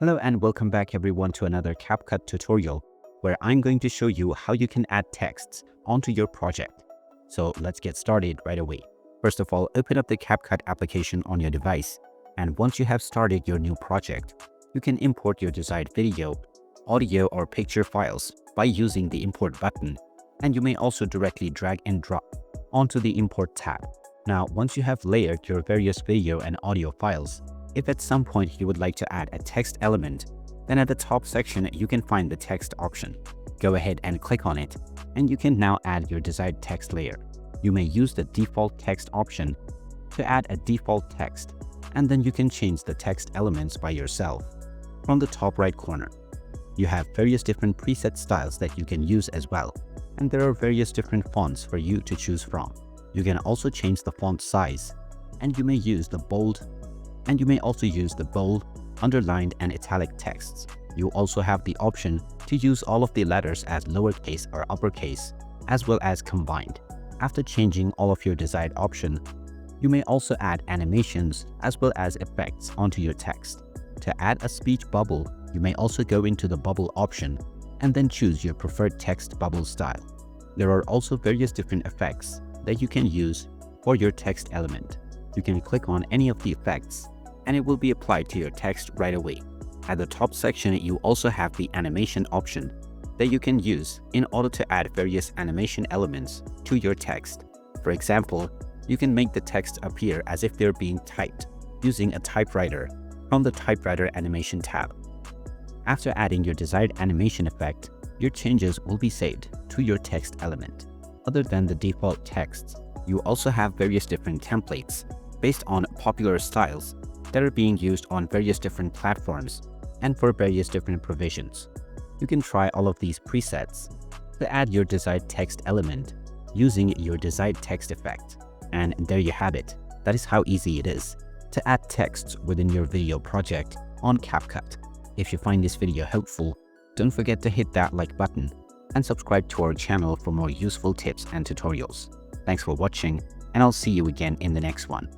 Hello and welcome back everyone to another CapCut tutorial where I'm going to show you how you can add texts onto your project. So let's get started right away. First of all, open up the CapCut application on your device, and once you have started your new project, you can import your desired video, audio or picture files by using the import button, and you may also directly drag and drop onto the import tab. Now once you have layered your various video and audio files, if at some point you would like to add a text element, then at the top section you can find the text option. Go ahead and click on it, and you can now add your desired text layer. You may use the default text option to add a default text, and then you can change the text elements by yourself. From the top right corner, you have various different preset styles that you can use as well, and there are various different fonts for you to choose from. You can also change the font size, and you may use the bold, and you may also use the bold, underlined and italic texts. You also have the option to use all of the letters as lowercase or uppercase, as well as combined. After changing all of your desired option, you may also add animations as well as effects onto your text. To add a speech bubble, you may also go into the bubble option and then choose your preferred text bubble style. There are also various different effects that you can use for your text element. You can click on any of the effects and it will be applied to your text right away. At the top section, you also have the animation option that you can use in order to add various animation elements to your text. For example, you can make the text appear as if they're being typed using a typewriter from the typewriter animation tab. After adding your desired animation effect, your changes will be saved to your text element. Other than the default texts, you also have various different templates based on popular styles that are being used on various different platforms and for various different provisions. You can try all of these presets to add your desired text element using your desired text effect. And there you have it. That is how easy it is to add texts within your video project on CapCut. If you find this video helpful, don't forget to hit that like button and subscribe to our channel for more useful tips and tutorials. Thanks for watching, and I'll see you again in the next one.